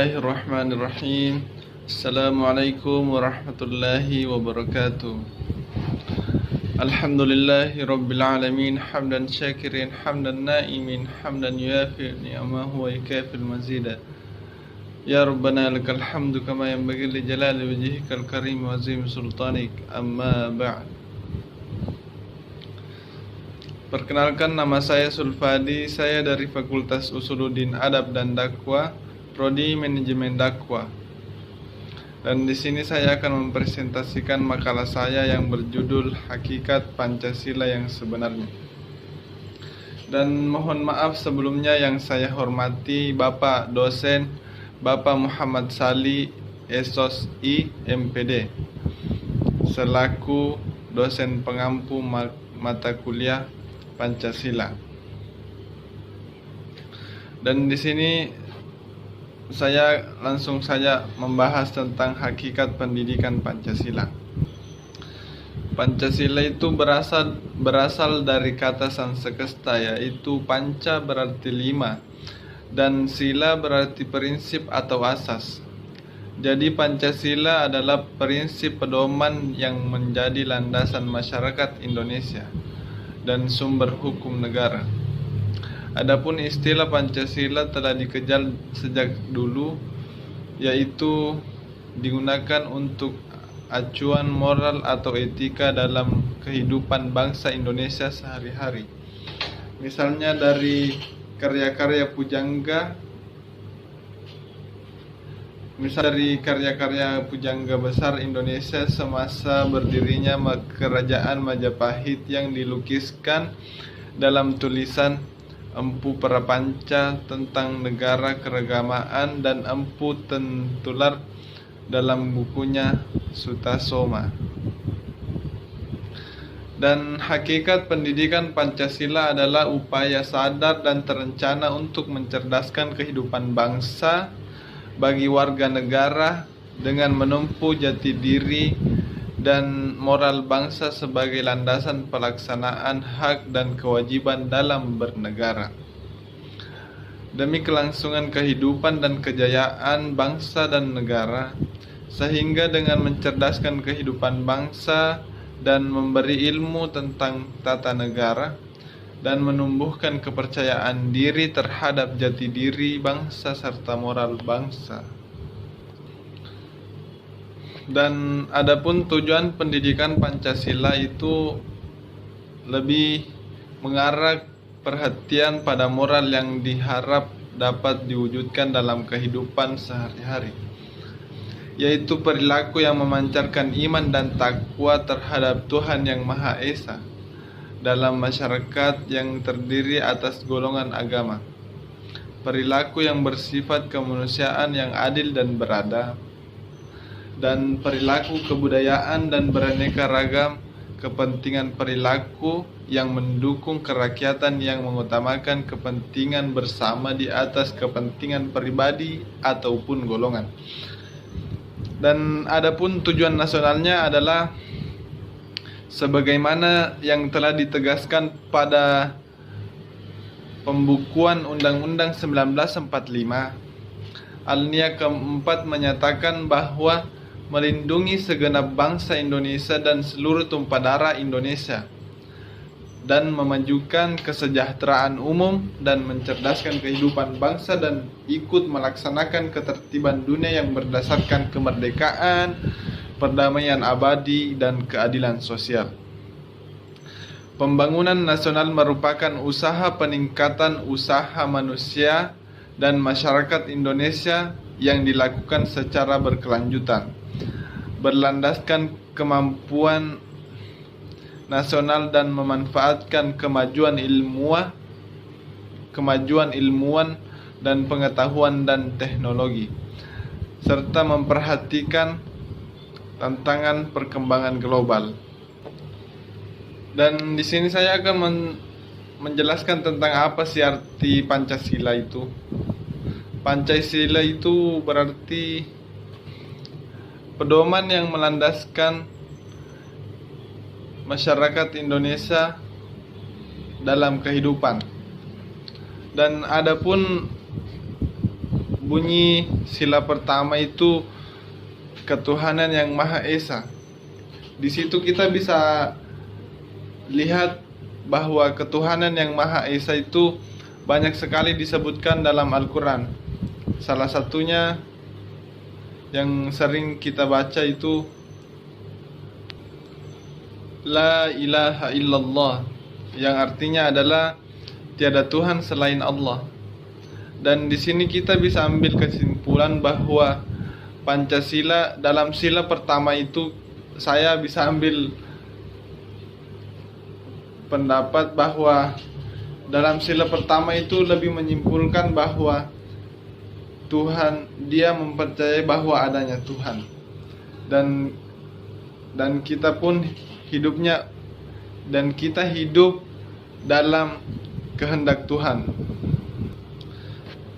Bismillahirrahmanirrahim. Assalamualaikum warahmatullahi wabarakatuh. Alhamdulillahi rabbil alamin. Hamdan syakirin, hamdan naimin, hamdan yuafi ni'amahu wa yakafil mazida. Ya Rabbana lakal hamdu kama yanbaghi li jalali wajhikal karim wa azim sultanik. Amma ba'd. Perkenalkan, nama saya Sulfadi. Saya dari Fakultas Usuluddin Adab dan Dakwah, Prodi Manajemen Dakwah. Dan di sini saya akan mempresentasikan makalah saya yang berjudul Hakikat Pancasila yang Sebenarnya. Dan mohon maaf sebelumnya yang saya hormati Bapak dosen Bapak Muhammad Sali SOSI MPD selaku dosen pengampu mata kuliah Pancasila. Dan di sini saya langsung saja membahas tentang hakikat pendidikan Pancasila. Pancasila itu berasal dari kata Sanskerta, yaitu panca berarti lima dan sila berarti prinsip atau asas. Jadi Pancasila adalah prinsip pedoman yang menjadi landasan masyarakat Indonesia dan sumber hukum negara. Adapun istilah Pancasila telah dikejar sejak dulu, yaitu digunakan untuk acuan moral atau etika dalam kehidupan bangsa Indonesia sehari-hari. Misalnya dari karya-karya pujangga besar Indonesia semasa berdirinya Kerajaan Majapahit yang dilukiskan dalam tulisan Empu Prapanca tentang negara keragamaan dan Empu Tentular dalam bukunya Sutasoma. Dan hakikat pendidikan Pancasila adalah upaya sadar dan terencana untuk mencerdaskan kehidupan bangsa bagi warga negara dengan menempuh jati diri dan moral bangsa sebagai landasan pelaksanaan hak dan kewajiban dalam bernegara. Demi kelangsungan kehidupan dan kejayaan bangsa dan negara, sehingga dengan mencerdaskan kehidupan bangsa dan memberi ilmu tentang tata negara dan menumbuhkan kepercayaan diri terhadap jati diri bangsa serta moral bangsa. Dan adapun tujuan pendidikan Pancasila itu lebih mengarah perhatian pada moral yang diharap dapat diwujudkan dalam kehidupan sehari-hari, yaitu perilaku yang memancarkan iman dan takwa terhadap Tuhan Yang Maha Esa dalam masyarakat yang terdiri atas golongan agama, perilaku yang bersifat kemanusiaan yang adil dan beradab, dan perilaku kebudayaan dan beraneka ragam, kepentingan perilaku yang mendukung kerakyatan yang mengutamakan kepentingan bersama di atas kepentingan pribadi ataupun golongan. Dan adapun tujuan nasionalnya adalah sebagaimana yang telah ditegaskan pada pembukuan Undang-Undang 1945, alinea keempat menyatakan bahwa melindungi segenap bangsa Indonesia dan seluruh tumpah darah Indonesia, dan memajukan kesejahteraan umum dan mencerdaskan kehidupan bangsa dan ikut melaksanakan ketertiban dunia yang berdasarkan kemerdekaan, perdamaian abadi, dan keadilan sosial. Pembangunan nasional merupakan usaha peningkatan usaha manusia dan masyarakat Indonesia yang dilakukan secara berkelanjutan, berlandaskan kemampuan nasional dan memanfaatkan kemajuan ilmuwan dan pengetahuan dan teknologi, serta memperhatikan tantangan perkembangan global. Dan di sini saya akan menjelaskan tentang apa sih arti Pancasila itu. Pancasila itu berarti pedoman yang melandaskan masyarakat Indonesia dalam kehidupan. Dan adapun bunyi sila pertama itu ketuhanan yang Maha Esa. Di situ kita bisa lihat bahwa ketuhanan yang Maha Esa itu banyak sekali disebutkan dalam Al-Quran. Salah satunya yang sering kita baca itu La ilaha illallah, yang artinya adalah tiada Tuhan selain Allah. Dan di sini kita bisa ambil kesimpulan bahwa Pancasila, dalam sila pertama itu saya bisa ambil pendapat bahwa dalam sila pertama itu lebih menyimpulkan bahwa Tuhan, dia mempercayai bahwa adanya Tuhan, dan kita pun hidupnya, dan kita hidup dalam kehendak Tuhan.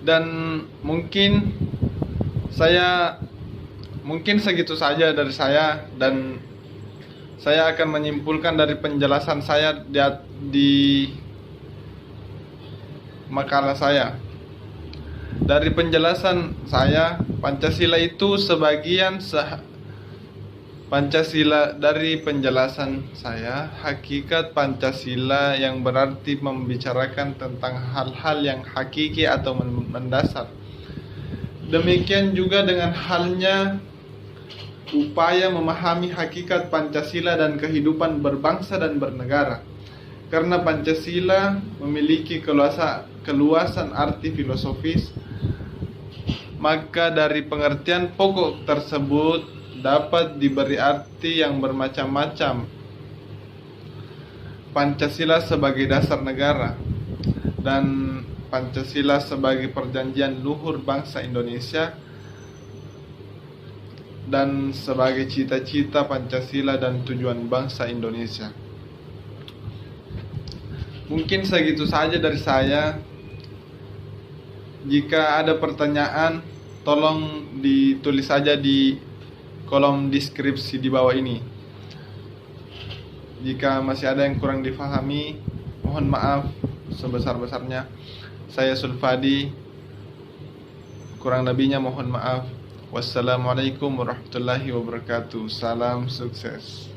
Dan mungkin segitu saja dari saya, dan saya akan menyimpulkan dari penjelasan saya di makalah saya. Dari penjelasan saya, Pancasila itu dari penjelasan saya, hakikat Pancasila yang berarti membicarakan tentang hal-hal yang hakiki atau mendasar. Demikian juga dengan halnya upaya memahami hakikat Pancasila dan kehidupan berbangsa dan bernegara. Karena Pancasila memiliki keluasan arti filosofis, maka dari pengertian pokok tersebut dapat diberi arti yang bermacam-macam. Pancasila sebagai dasar negara, dan Pancasila sebagai perjanjian luhur bangsa Indonesia, dan sebagai cita-cita Pancasila dan tujuan bangsa Indonesia. Mungkin segitu saja dari saya. Jika ada pertanyaan, tolong ditulis saja di kolom deskripsi di bawah ini. Jika masih ada yang kurang difahami, mohon maaf sebesar-besarnya. Saya Sulfadi, kurang lebihnya mohon maaf. Wassalamualaikum warahmatullahi wabarakatuh. Salam sukses.